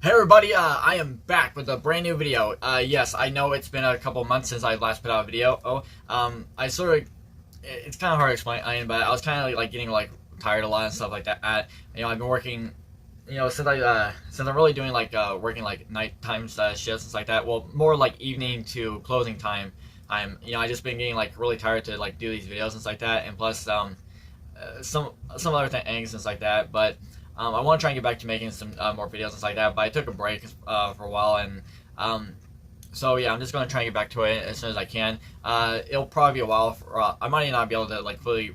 Hey everybody, I am back with a brand new video. Yes, I know it's been a couple months since I last put out a video. I sort of, it's kind of hard to explain, but I was kind of like getting like tired a lot and stuff like that. I've been working, since I'm really doing like working like nighttime shifts and stuff like that. Well, more like evening to closing time. I just been getting like really tired to like do these videos and stuff like that, and plus some other things and stuff like that, but. I want to try and get back to making some more videos and stuff like that, but I took a break for a while, and so yeah, I'm just going to try and get back to it as soon as I can. It'll probably be a while. I might not be able to like fully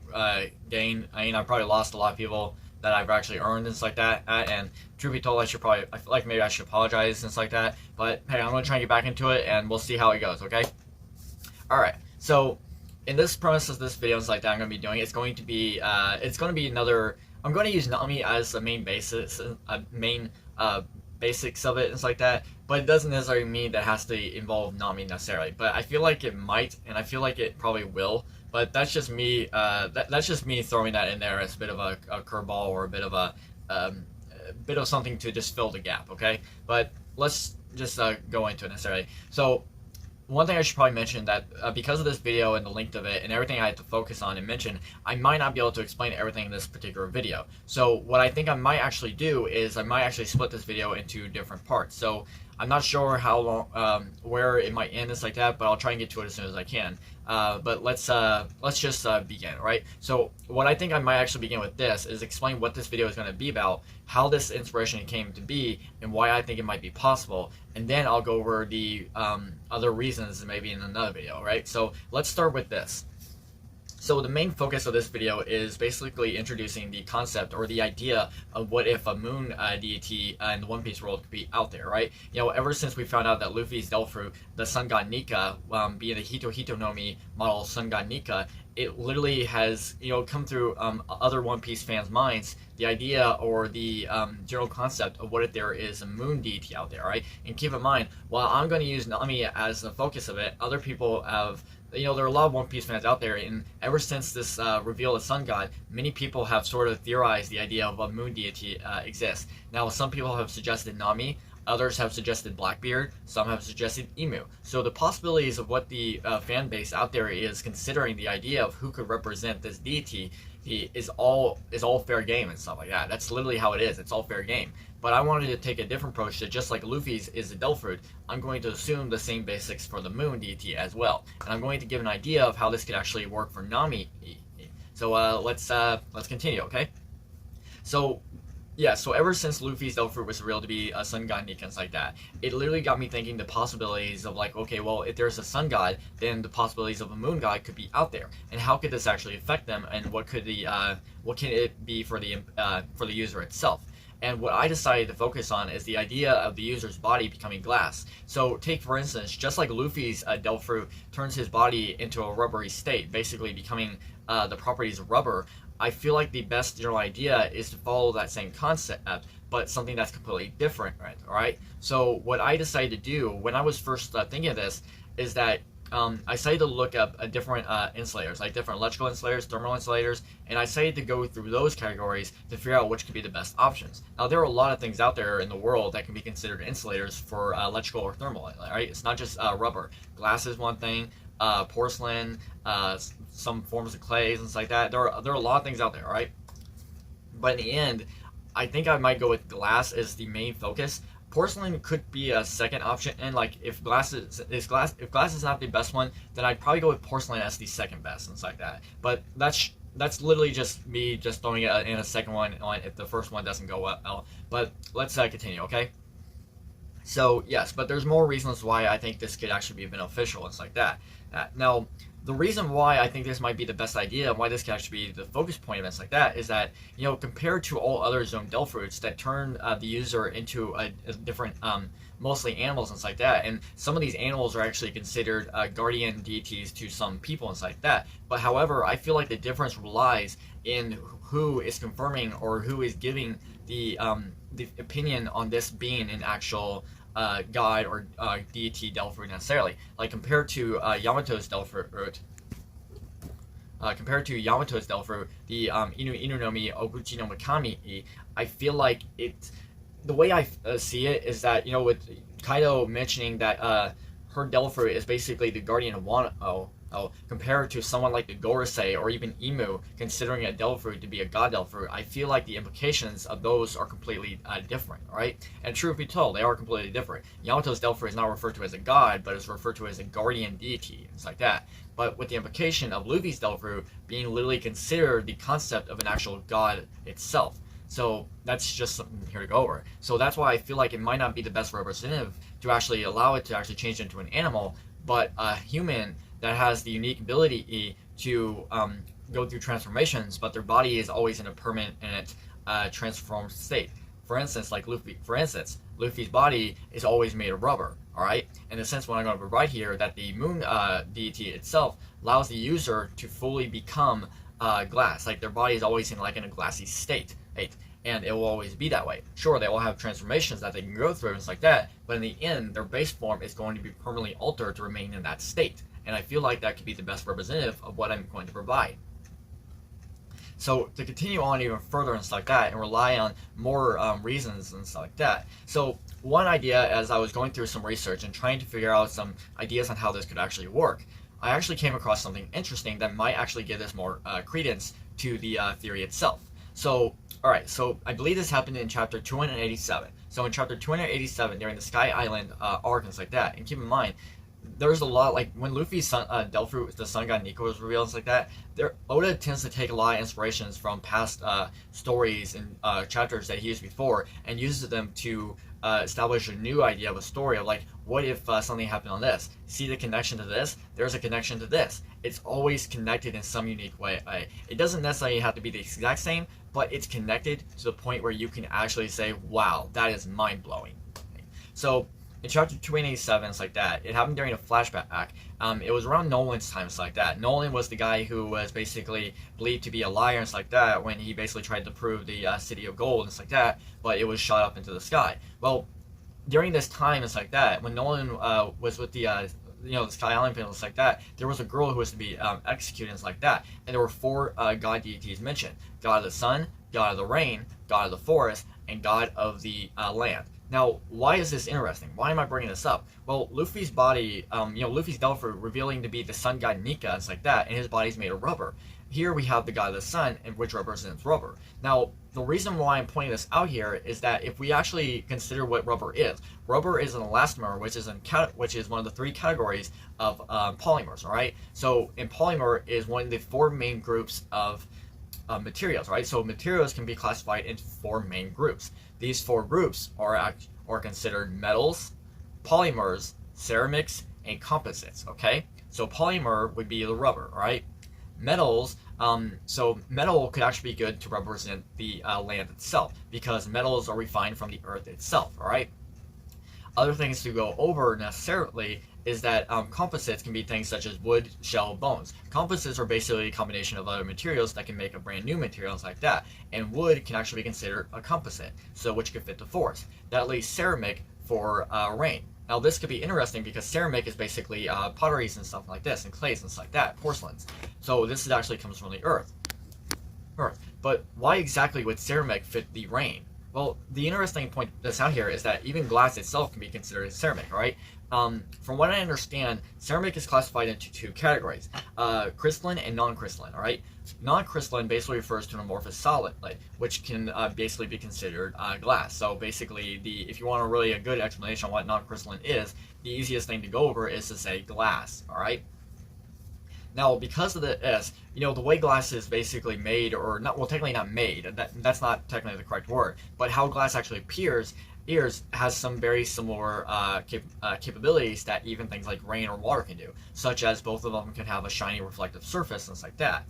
gain. I probably lost a lot of people that I've actually earned and stuff like that. And truth be told, I feel like maybe I should apologize and stuff like that. But hey, I'm going to try and get back into it, and we'll see how it goes. Okay. All right. So in this premise of this video and stuff like that, I'm going to be doing it's going to be another. I'm going to use Nami as the main basis, basics of it and stuff like that, but it doesn't necessarily mean that it has to involve Nami necessarily. But I feel like it might, and I feel like it probably will. But that's just me. That's just me throwing that in there as a bit of a curveball or a bit of something to just fill the gap. Okay, but let's just go into it necessarily. So. One thing I should probably mention that because of this video and the length of it and everything I had to focus on and mention, I might not be able to explain everything in this particular video. So what I think I might actually do is I might actually split this video into different parts. So I'm not sure how long, where it might end and stuff like that, but I'll try and get to it as soon as I can. But let's just begin, right? So what I think I might actually begin with this is explain what this video is going to be about, how this inspiration came to be, and why I think it might be possible. And then I'll go over the other reasons maybe in another video, right? So let's start with this. So the main focus of this video is basically introducing the concept or the idea of what if a moon deity in the One Piece world could be out there, right? Ever since we found out that Luffy's Delphi, the sun god Nika, being the Hito Nomi model sun god Nika, it literally has come through other One Piece fans' minds the idea or the general concept of what if there is a moon deity out there, right? And keep in mind, while I'm going to use Nami as the focus of it, other people have. There are a lot of One Piece fans out there, and ever since this reveal of Sun God, many people have sort of theorized the idea of a moon deity exists. Now, some people have suggested Nami, others have suggested Blackbeard, some have suggested Emu. So the possibilities of what the fan base out there is considering the idea of who could represent this deity is all fair game and stuff like that. That's literally how it is. It's all fair game. But I wanted to take a different approach to just like Luffy's is the Delphi, I'm going to assume the same basics for the moon deity as well. And I'm going to give an idea of how this could actually work for Nami. So let's continue, okay? So yeah, so ever since Luffy's Delphi was revealed to be a sun god Nika and stuff like that, it literally got me thinking the possibilities of like, okay, well, if there's a sun god, then the possibilities of a moon god could be out there, and how could this actually affect them, and what can it be for the user itself? And what I decided to focus on is the idea of the user's body becoming glass. So take, for instance, just like Luffy's Delphi turns his body into a rubbery state, basically becoming the properties of rubber, I feel like the best general idea is to follow that same concept, but something that's completely different, right? All right. So what I decided to do when I was first thinking of this is that I decided to look up different insulators, like different electrical insulators, thermal insulators, and I decided to go through those categories to figure out which could be the best options. Now, there are a lot of things out there in the world that can be considered insulators for electrical or thermal, right? It's not just rubber. Glass is one thing, porcelain, some forms of clays and stuff like that. There are a lot of things out there, right? But in the end, I think I might go with glass as the main focus. Porcelain could be a second option, and like if glass is not the best one, then I'd probably go with porcelain as the second best and stuff like that. But that's literally just me just throwing it in a second one on if the first one doesn't go well. But let's continue, okay? So yes, but there's more reasons why I think this could actually be beneficial and stuff like that. Now, the reason why I think this might be the best idea and why this could actually be the focus point of events like that is that, compared to all other zone Delphi that turn the user into a different, mostly animals and stuff like that, and some of these animals are actually considered guardian deities to some people and stuff like that. But however, I feel like the difference lies in who is confirming or who is giving the opinion on this being an actual god or deity Delphi necessarily. Like compared to Yamato's Delphi, the Inu Nomi Oguchi no Mikami, I feel like the way I see it is that, with Kaido mentioning that her devil fruit is basically the guardian of Wano, compared to someone like the Gorosei or even Imu considering a devil fruit to be a god devil fruit, I feel like the implications of those are completely different, right? And truth be told, they are completely different. Yamato's devil fruit is not referred to as a god, but is referred to as a guardian deity. It's like that. But with the implication of Luffy's devil fruit being literally considered the concept of an actual god itself. So that's just something here to go over. So that's why I feel like it might not be the best representative to actually allow it to actually change into an animal, but a human that has the unique ability to go through transformations, but their body is always in a permanent transformed state. For instance, like Luffy. For instance, Luffy's body is always made of rubber. All right. In the sense, what I'm going to provide here, that the moon deity itself allows the user to fully become glass. Like their body is always in a glassy state. And it will always be that way. Sure, they will have transformations that they can go through and stuff like that, but in the end, their base form is going to be permanently altered to remain in that state. And I feel like that could be the best representative of what I'm going to provide. So to continue on even further and stuff like that, and rely on more reasons and stuff like that. So one idea, as I was going through some research and trying to figure out some ideas on how this could actually work, I actually came across something interesting that might actually give this more credence to the theory itself. So, alright, so I believe this happened in chapter 287. So in chapter 287, during the Sky Island arc and stuff like that, and keep in mind, there's a lot, like when Luffy's devil fruit, the sun god Niko, was revealed and stuff like that, Oda tends to take a lot of inspirations from past stories and chapters that he used before, and uses them to establish a new idea of a story of like, what if something happened on this? See the connection to this? There's a connection to this. It's always connected in some unique way. It doesn't necessarily have to be the exact same, but it's connected to the point where you can actually say, wow, that is mind-blowing. So in chapter 287, it's like that. It happened during a flashback. It was around Nolan's time, it's like that. Nolan was the guy who was basically believed to be a liar, and it's like that, when he basically tried to prove the city of gold, and it's like that, but it was shot up into the sky. Well, during this time, it's like that, when Nolan was with the the Sky Island panel, it's like that, there was a girl who was to be executed, and it's like that, and there were 4 god deities mentioned: God of the sun, God of the rain, God of the forest, and God of the land. Now, why is this interesting? Why am I bringing this up? Well, Luffy's body, Luffy's devil fruit revealing to be the sun god Nika, it's like that, and his body's made of rubber. Here we have the god of the sun, which represents rubber. Now, the reason why I'm pointing this out here is that if we actually consider what rubber is an elastomer, which is one of the 3 categories of polymers. All right. So, in polymer is one of the 4 main groups of materials. Right. So, materials can be classified into 4 main groups. These 4 groups are considered metals, polymers, ceramics, and composites. Okay. So, polymer would be the rubber. All right. Metals, so metal could actually be good to represent the land itself, because metals are refined from the earth itself, all right? Other things to go over necessarily is that composites can be things such as wood, shell, bones. Composites are basically a combination of other materials that can make a brand new materials like that, and wood can actually be considered a composite, so which could fit the forest. That leaves ceramic for rain. Now this could be interesting because ceramic is basically potteries and stuff like this, and clays and stuff like that, porcelains. So this actually comes from the earth. But why exactly would ceramic fit the rain? Well, the interesting point that's out here is that even glass itself can be considered as ceramic, right? From what I understand, ceramic is classified into 2 categories, crystalline and non-crystalline, all right? Non-crystalline basically refers to an amorphous solid, which can basically be considered glass. So basically, if you want a good explanation on what non-crystalline is, the easiest thing to go over is to say glass, all right? Now, because of this, the way glass is basically made, or not, well, technically not made, that's not technically the correct word, but how glass actually appears has some very similar capabilities that even things like rain or water can do, such as both of them can have a shiny reflective surface and stuff like that.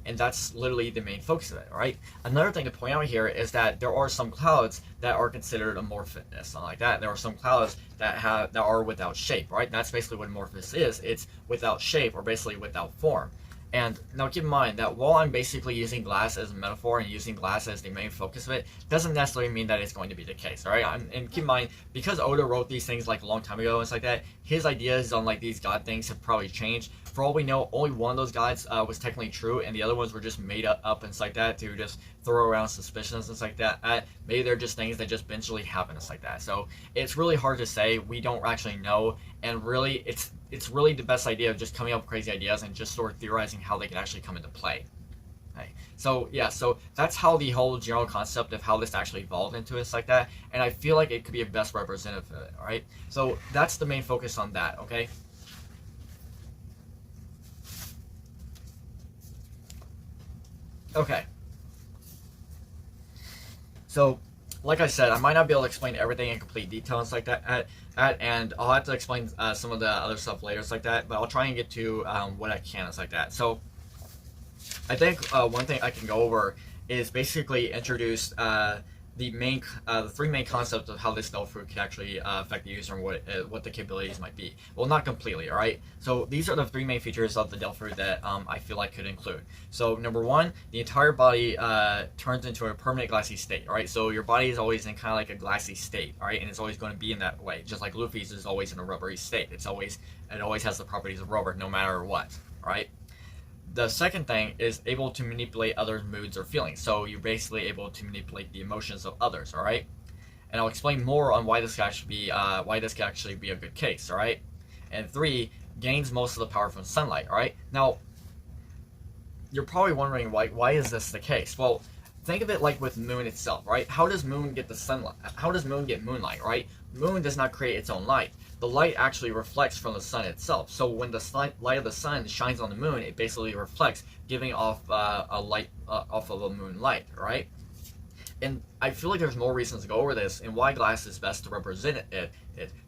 And that's literally the main focus of it, right? Another thing to point out here is that there are some clouds that are considered amorphous, something like that. There are some clouds that are without shape, right? That's basically what amorphous is. It's without shape, or basically without form. And now keep in mind that while I'm basically using glass as a metaphor and using glass as the main focus of it, doesn't necessarily mean that it's going to be the case, all right? And keep in mind, because Oda wrote these things like a long time ago and stuff like that, his ideas on like these god things have probably changed. For all we know, only one of those gods was technically true, and the other ones were just made up and stuff like that to just throw around suspicions and stuff like that. Maybe they're just things that just eventually happen and stuff like that. So it's really hard to say. We don't actually know, and really, it's really the best idea of just coming up with crazy ideas and just sort of theorizing how they can actually come into play. Okay. So yeah, so that's how the whole general concept of how this actually evolved into is like that, and I feel like it could be a best representative of it. All right, so that's the main focus on that. Okay. Okay. So, like I said, I might not be able to explain everything in complete detail and like that, and I'll have to explain some of the other stuff later, like that. But I'll try and get to what I can, like that. So, I think one thing I can go over is basically introduce the three main concepts of how this stealth fruit can actually affect the user and what the capabilities might be. Well, not completely, all right? So these are the three main features of the stealth fruit that I feel like could include. So number one, the entire body turns into a permanent glassy state, all right? So your body is always in kind of like a glassy state, all right? And it's always going to be in that way, just like Luffy's is always in a rubbery state. It always has the properties of rubber, no matter what, all right? The second thing is able to manipulate others' moods or feelings. So you're basically able to manipulate the emotions of others, all right? And I'll explain more on why this could actually be a good case, all right? And three, gains most of the power from sunlight, all right? Now, you're probably wondering why is this the case? Well, think of it like with moon itself, right? How does moon get the sunlight? How does moon get moonlight, right? Moon does not create its own light. The light actually reflects from the sun itself. So when the light of the sun shines on the moon, it basically reflects, giving off a light off of a moon light, right? And I feel like there's more reasons to go over this and why glass is best to represent it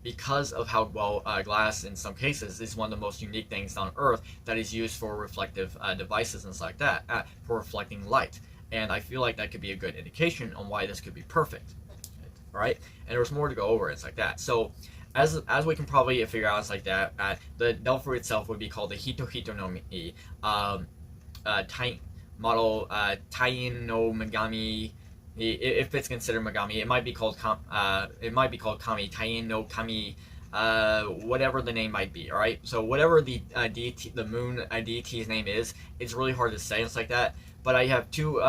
because of how well glass in some cases is one of the most unique things on Earth that is used for reflective devices and stuff like that, for reflecting light. And I feel like that could be a good indication on why this could be perfect, right? And there's more to go over. It's like that. So as we can probably figure out, it's like that. The stealth fruit itself would be called the Hito Hito no Mi, model Tain no Megami. If it's considered Megami, it might be called Kami, Tain no Kami, whatever the name might be. All right. So whatever the deity, the moon deity's name is, it's really hard to say. It's like that. But I have two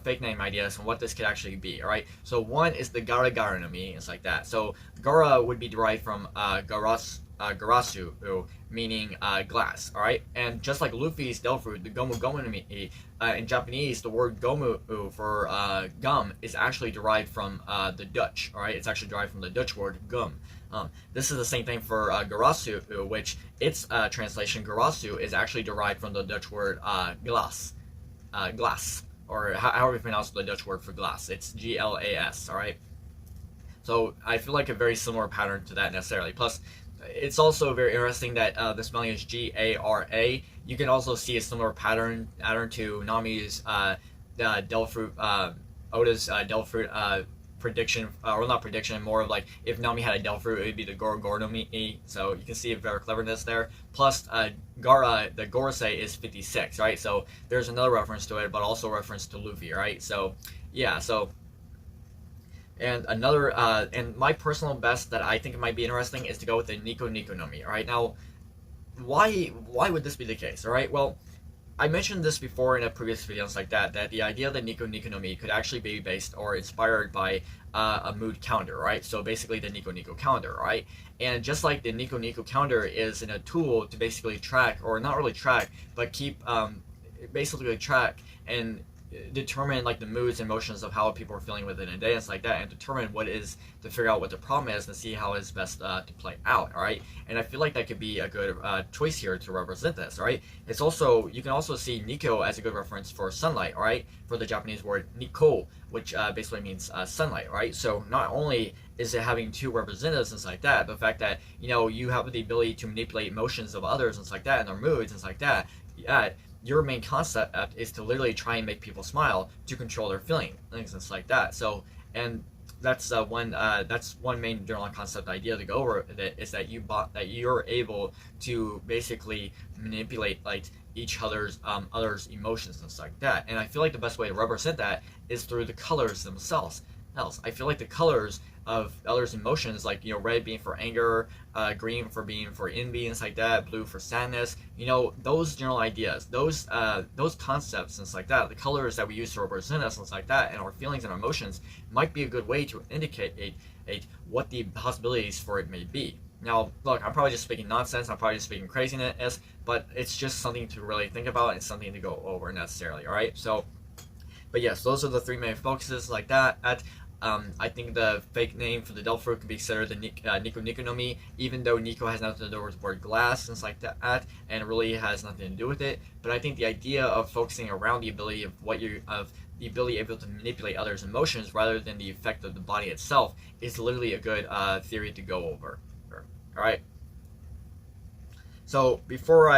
fake name ideas on what this could actually be. All right. So one is the Gara Gara no Mi. It's like that. So Gara would be derived from Garasu, meaning glass. All right. And just like Luffy's stealth fruit, the Gomu Gomu no Mi, in Japanese, the word Gomu for gum is actually derived from the Dutch. All right. It's actually derived from the Dutch word gum. This is the same thing for Garasu, which its translation, Garasu, is actually derived from the Dutch word glas, or however you pronounce the Dutch word for glass. It's Glas, all right? So I feel like a very similar pattern to that necessarily. Plus, it's also very interesting that the spelling is Gara. You can also see a similar pattern to Nami's stealth fruit, Oda's stealth fruit prediction, or not prediction, more of like if Nami had a stealth fruit, it would be the Goro Goro no Mi. So you can see a very cleverness there. Plus, Gara, the Gorosei is 56, right? So there's another reference to it, but also a reference to Luffy, right? So yeah, so. And another, and my personal best that I think it might be interesting is to go with the Niko Niko no Mi. All right, now, why would this be the case? All right, well, I mentioned this before in a previous video, like that the idea of the Niko Niko no Mi could actually be based or inspired by a mood calendar, right? So basically the Niko Niko calendar, right? And just like the Niko Niko calendar is in a tool to basically track, or not really track, but keep, basically track and determine like the moods and emotions of how people are feeling within a day and stuff like that, and determine what is to figure out what the problem is and see how it's best to play out. All right, and I feel like that could be a good choice here to represent this. All right, it's also, you can also see Niko as a good reference for sunlight. All right, for the Japanese word Niko, which basically means sunlight. All right, so not only is it having two representatives and stuff like that, the fact that you have the ability to manipulate emotions of others and stuff like that, and their moods and stuff like that. Yeah, your main concept is to literally try and make people smile to control their feelings and stuff like that. So, and one main general concept idea to go over that is that you're able to basically manipulate like each other's emotions and stuff like that. And I feel like the best way to represent that is through the colors themselves. I feel like the colors of others' emotions, like, you know, red being for anger, green for being for envy and stuff like that, blue for sadness, you know, those general ideas, those concepts and stuff like that, the colors that we use to represent us and stuff like that, and our feelings and our emotions might be a good way to indicate what the possibilities for it may be. Now, look, I'm probably just speaking nonsense, I'm probably just speaking craziness, but it's just something to really think about and something to go over necessarily, alright? So, but yes, those are the three main focuses like that. I think the fake name for the devil fruit could be considered the Niko Nami, even though Niko has nothing to do with the word glass and stuff like that, and it really has nothing to do with it. But I think the idea of focusing around the ability of the ability able to manipulate others' emotions rather than the effect of the body itself is literally a good theory to go over. All right. So before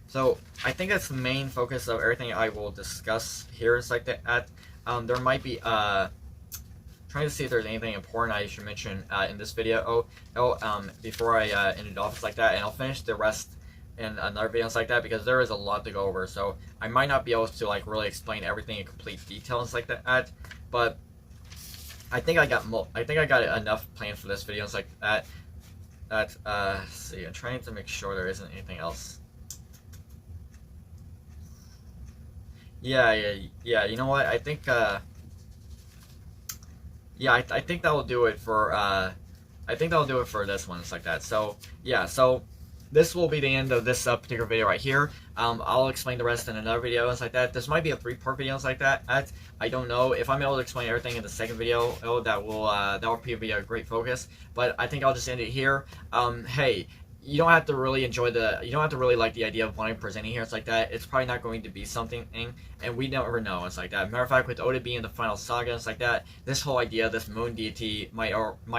so I think that's the main focus of everything I will discuss here. It's like that. There might be trying to see if there's anything important I should mention in this video. Before I end it off, it's like that, and I'll finish the rest in another video like that because there is a lot to go over. So I might not be able to like really explain everything in complete details like that, but I think I got enough planned for this video. It's like that. Let's see, I'm trying to make sure there isn't anything else. Yeah. You know what? I think I think that will do it for this one. It's like that. So yeah, so this will be the end of this particular video right here. I'll explain the rest in another video. It's like that. This might be a 3-part video. It's like that. I don't know if I'm able to explain everything in the second video. That will be a great focus. But I think I'll just end it here. Hey, you don't have to really like the idea of what I'm presenting here. It's like that. It's probably not going to be something, and we never know. It's like that. Matter of fact, with Oda being the final saga, it's like that. This whole idea, this moon deity might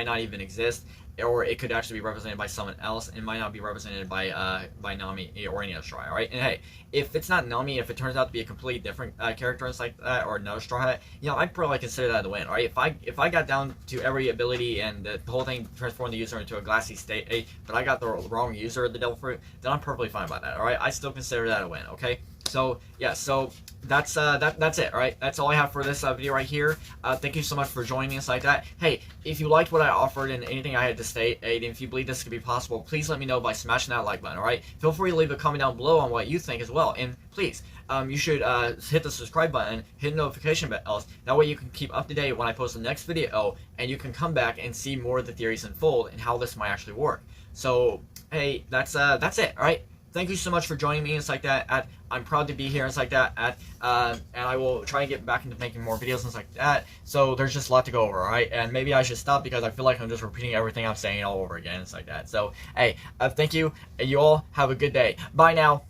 not even exist, or it could actually be represented by someone else. It might not be represented by Nami or any other Straw Hat, right? And hey, if it's not Nami, if it turns out to be a completely different character, it's like that, or another Straw Hat, you know, I'd probably consider that a win, right? If I got down to every ability and the whole thing transformed the user into a glassy state, but I got the wrong user of the devil fruit, then I'm perfectly fine about that, all right? I still consider that a win, okay? So yeah, so that's it, right? That's all I have for this video right here. Thank you so much for joining us like that. Hey, if you liked what I offered and anything I had to state, and if you believe this could be possible, please let me know by smashing that like button, all right? Feel free to leave a comment down below on what you think as well, and please, you should hit the subscribe button, hit the notification bells. That way you can keep up to date when I post the next video, and you can come back and see more of the theories unfold and how this might actually work. So hey, that's it, all right? Thank you so much for joining me. It's like that. I'm proud to be here. It's like that. And I will try to get back into making more videos and like that. So there's just a lot to go over, all right? And maybe I should stop because I feel like I'm just repeating everything I'm saying all over again. It's like that. So hey, thank you. You all have a good day. Bye now.